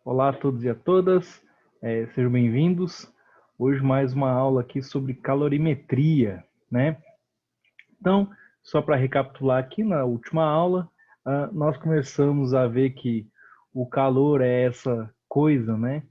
Olá a todos e a todas, sejam bem-vindos. Hoje mais uma aula aqui sobre calorimetria, né? Então, só para recapitular aqui, na última aula, nós começamos a ver que o calor é essa coisa, né?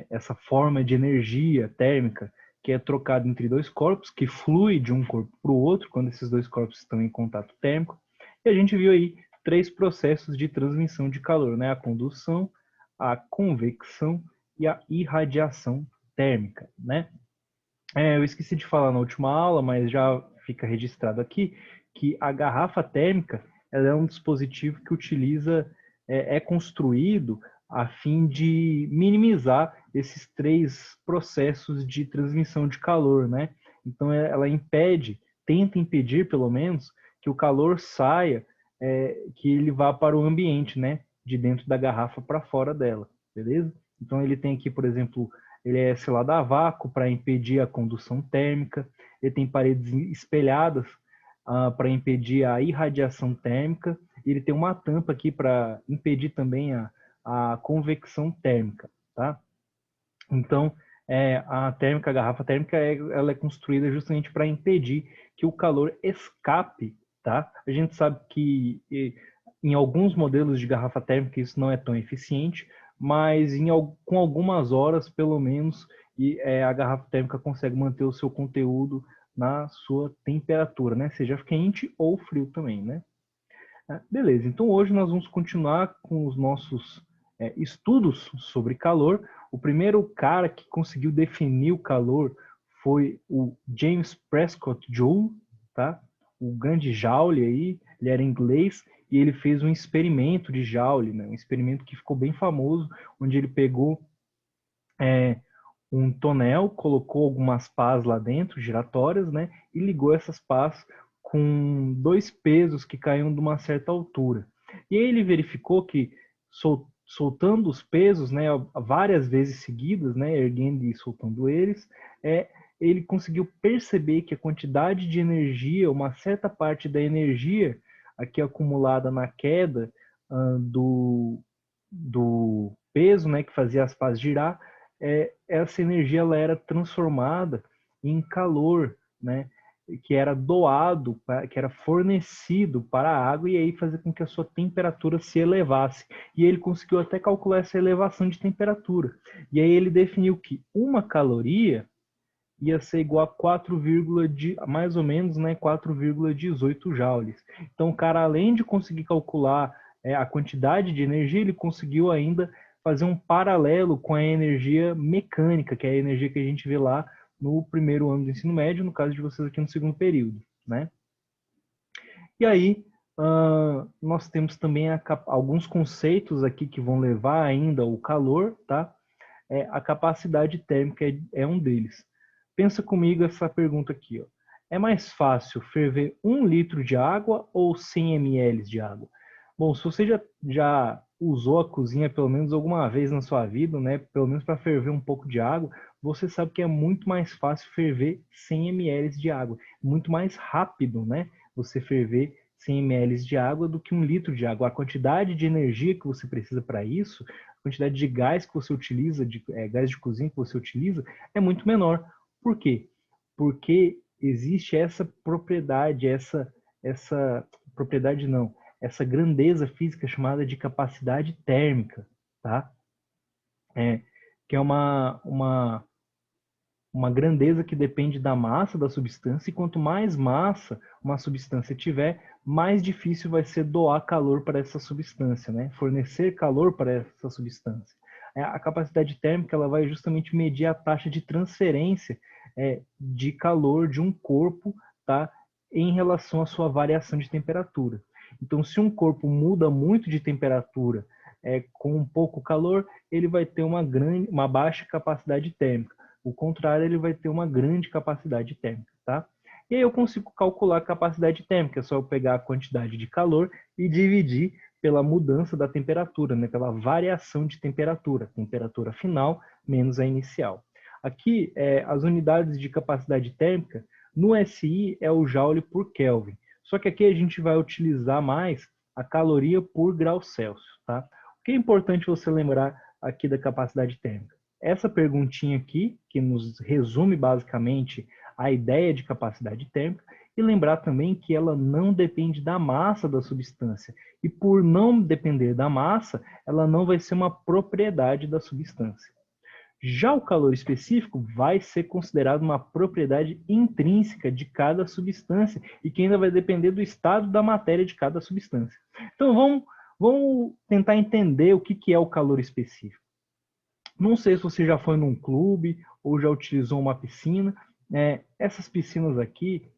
Essa forma de energia térmica que é trocada entre dois corpos, que flui de um corpo para o outro quando esses dois corpos estão em contato térmico. E a gente viu aí três processos de transmissão de calor, né? A condução, a convecção e a irradiação térmica, né? Eu esqueci de falar na última aula, mas já fica registrado aqui que a garrafa térmica ela é um dispositivo que utiliza, é construído a fim de minimizar esses três processos de transmissão de calor, né? Então ela impede, tenta impedir pelo menos, que o calor saia, que ele vá para o ambiente, né? De dentro da garrafa para fora dela, beleza? Então ele tem aqui, por exemplo, ele é selado a vácuo para impedir a condução térmica, ele tem paredes espelhadas para impedir a irradiação térmica, e ele tem uma tampa aqui para impedir também a convecção térmica, tá? Então, a garrafa térmica, ela é construída justamente para impedir que o calor escape, tá? A gente sabe que em alguns modelos de garrafa térmica isso não é tão eficiente, mas com algumas horas, pelo menos, a garrafa térmica consegue manter o seu conteúdo na sua temperatura, né? Seja quente ou frio também, né? Beleza, então hoje nós vamos continuar com os nossos estudos sobre calor. O primeiro cara que conseguiu definir o calor foi o James Prescott Joule, tá? O grande Joule aí, ele era inglês e ele fez um experimento de Joule, né? Um experimento que ficou bem famoso, onde ele pegou um tonel, colocou algumas pás lá dentro, giratórias, né? E ligou essas pás com dois pesos que caíam de uma certa altura. E aí ele verificou que soltando os pesos, né, várias vezes seguidas, né, erguendo e soltando eles, ele conseguiu perceber que a quantidade de energia, uma certa parte da energia aqui acumulada na queda do peso, né, que fazia as pás girar, essa energia ela era transformada em calor, né, que era doado, que era fornecido para a água e aí fazer com que a sua temperatura se elevasse. E ele conseguiu até calcular essa elevação de temperatura. E aí ele definiu que uma caloria ia ser igual a 4, mais ou menos, né, 4,18 joules. Então, o cara, além de conseguir calcular a quantidade de energia, ele conseguiu ainda fazer um paralelo com a energia mecânica, que é a energia que a gente vê lá no primeiro ano do ensino médio, no caso de vocês aqui no segundo período, né? E aí, nós temos também alguns conceitos aqui que vão levar ainda o calor, tá? A capacidade térmica é um deles. Pensa comigo essa pergunta aqui, ó. É mais fácil ferver 1 litro de água ou 100 ml de água? Bom, se você já usou a cozinha pelo menos alguma vez na sua vida, né, pelo menos para ferver um pouco de água, você sabe que é muito mais fácil ferver 100 ml de água. Muito mais rápido, né, você ferver 100 ml de água do que 1 litro de água. A quantidade de energia que você precisa para isso, a quantidade de gás que você utiliza, gás de cozinha que você utiliza, é muito menor. Por quê? Porque existe essa propriedade, essa propriedade não, essa grandeza física chamada de capacidade térmica, tá? Que é uma grandeza que depende da massa da substância, e quanto mais massa uma substância tiver, mais difícil vai ser doar calor para essa substância, né? Fornecer calor para essa substância. A capacidade térmica ela vai justamente medir a taxa de transferência de calor de um corpo, tá? Em relação à sua variação de temperatura. Então, se um corpo muda muito de temperatura com um pouco calor, ele vai ter uma baixa capacidade térmica. O contrário, ele vai ter uma grande capacidade térmica, tá? E aí eu consigo calcular a capacidade térmica, é só eu pegar a quantidade de calor e dividir pela mudança da temperatura, né? Pela variação de temperatura, temperatura final menos a inicial. Aqui, as unidades de capacidade térmica, no SI é o Joule por Kelvin. Só que aqui a gente vai utilizar mais a caloria por grau Celsius, tá? O que é importante você lembrar aqui da capacidade térmica? Essa perguntinha aqui, que nos resume basicamente a ideia de capacidade térmica, e lembrar também que ela não depende da massa da substância. E por não depender da massa, ela não vai ser uma propriedade da substância. Já o calor específico vai ser considerado uma propriedade intrínseca de cada substância e que ainda vai depender do estado da matéria de cada substância. Então vamos tentar entender o que é o calor específico. Não sei se você já foi num clube ou já utilizou uma piscina. Essas piscinas aqui,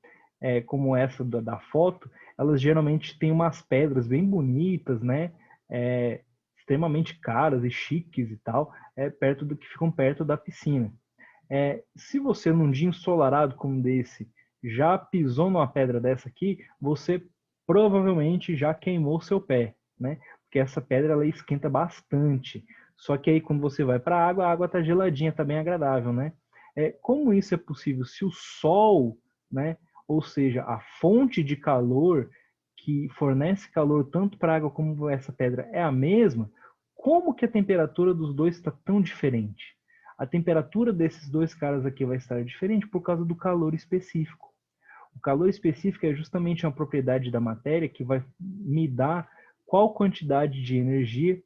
como essa da foto, elas geralmente têm umas pedras bem bonitas, né? Extremamente caras e chiques e tal, perto do que ficam perto da piscina. Se você num dia ensolarado como desse já pisou numa pedra dessa aqui, você provavelmente já queimou seu pé, né? Porque essa pedra ela esquenta bastante. Só que aí quando você vai para a água está geladinha, está bem agradável, né? Como isso é possível? Se o sol, né, ou seja, a fonte de calor que fornece calor tanto para a água como essa pedra é a mesma, como que a temperatura dos dois está tão diferente? A temperatura desses dois caras aqui vai estar diferente por causa do calor específico. O calor específico é justamente uma propriedade da matéria que vai me dar qual quantidade de energia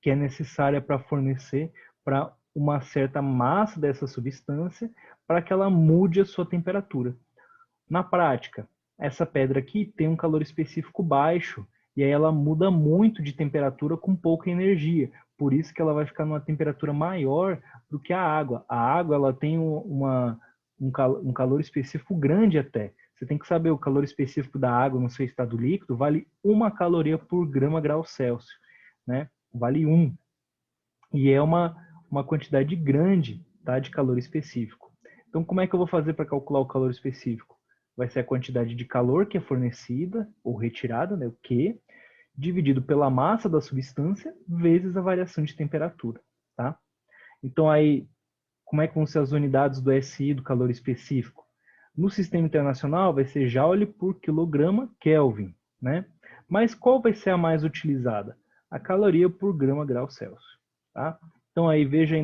que é necessária para fornecer para uma certa massa dessa substância para que ela mude a sua temperatura. Na prática, essa pedra aqui tem um calor específico baixo e aí ela muda muito de temperatura com pouca energia. Por isso que ela vai ficar numa temperatura maior do que a água. A água ela tem um calor específico grande até. Você tem que saber o calor específico da água no seu estado líquido vale 1 caloria por grama grau Celsius, né? Vale 1. E é uma quantidade grande, tá, de calor específico. Então, como é que eu vou fazer para calcular o calor específico? Vai ser a quantidade de calor que é fornecida ou retirada, né, o Q, dividido pela massa da substância, vezes a variação de temperatura, tá? Então, aí, como é que vão ser as unidades do SI, do calor específico? No sistema internacional, vai ser Joule por quilograma Kelvin, né? Mas qual vai ser a mais utilizada? A caloria por grama grau Celsius, tá? Então, aí, veja aí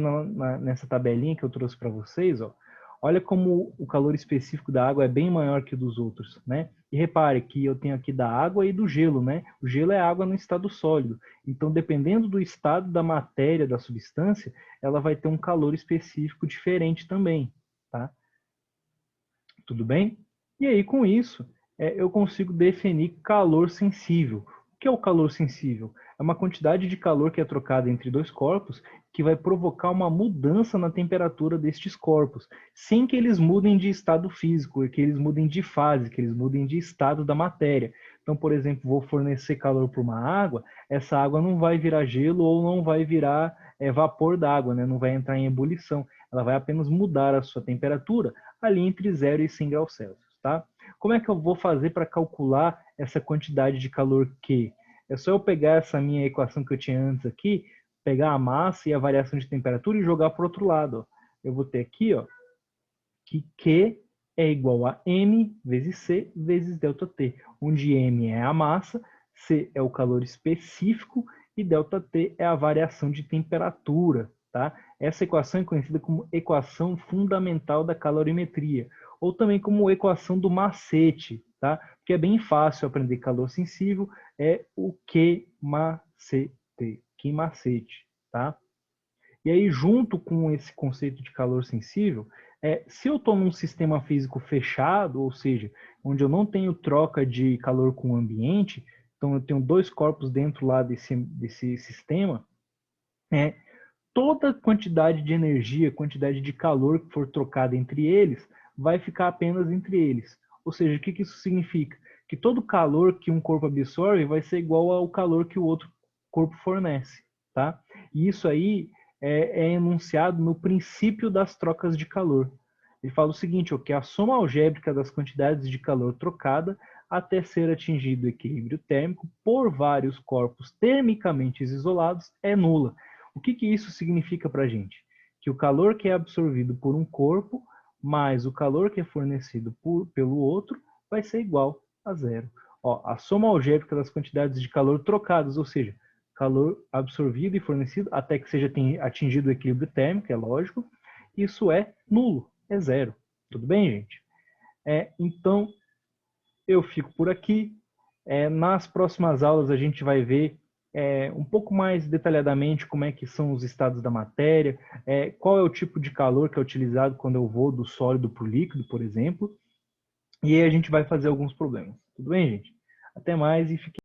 nessa tabelinha que eu trouxe para vocês, ó. Olha como o calor específico da água é bem maior que o dos outros, né? E repare que eu tenho aqui da água e do gelo, né? O gelo é água no estado sólido. Então, dependendo do estado da matéria, da substância, ela vai ter um calor específico diferente também, tá? Tudo bem? E aí, com isso, eu consigo definir calor sensível. O que é o calor sensível? É uma quantidade de calor que é trocada entre dois corpos que vai provocar uma mudança na temperatura destes corpos, sem que eles mudem de estado físico, que eles mudem de fase, que eles mudem de estado da matéria. Então, por exemplo, vou fornecer calor para uma água, essa água não vai virar gelo ou não vai virar vapor d'água, né? Não vai entrar em ebulição. Ela vai apenas mudar a sua temperatura ali entre 0 e 100 graus Celsius, tá? Como é que eu vou fazer para calcular essa quantidade de calor Q? É só eu pegar essa minha equação que eu tinha antes aqui, pegar a massa e a variação de temperatura e jogar para o outro lado. Ó. Eu vou ter aqui ó, que Q é igual a M vezes C vezes ΔT, onde M é a massa, C é o calor específico e ΔT é a variação de temperatura. Tá? Essa equação é conhecida como equação fundamental da calorimetria, ou também como equação do macete, tá? Porque é bem fácil aprender calor sensível, é o Q macete, Q macete, tá? E aí, junto com esse conceito de calor sensível, se eu estou num sistema físico fechado, ou seja, onde eu não tenho troca de calor com o ambiente, então eu tenho dois corpos dentro lá desse sistema, toda quantidade de energia, quantidade de calor que for trocada entre eles, vai ficar apenas entre eles. Ou seja, o que isso significa? Que todo calor que um corpo absorve vai ser igual ao calor que o outro corpo fornece, tá? E isso aí é enunciado no princípio das trocas de calor. Ele fala o seguinte, ó, que a soma algébrica das quantidades de calor trocada até ser atingido o equilíbrio térmico por vários corpos termicamente isolados é nula. O que isso significa para a gente? Que o calor que é absorvido por um corpo mais o calor que é fornecido pelo outro vai ser igual a zero. Ó, a soma algébrica das quantidades de calor trocadas, ou seja, calor absorvido e fornecido até que seja atingido o equilíbrio térmico, é lógico. Isso é nulo, é zero. Tudo bem, gente? Então, eu fico por aqui. Nas próximas aulas a gente vai ver um pouco mais detalhadamente como é que são os estados da matéria, qual é o tipo de calor que é utilizado quando eu vou do sólido para o líquido, por exemplo. E aí a gente vai fazer alguns problemas. Tudo bem, gente? Até mais e fique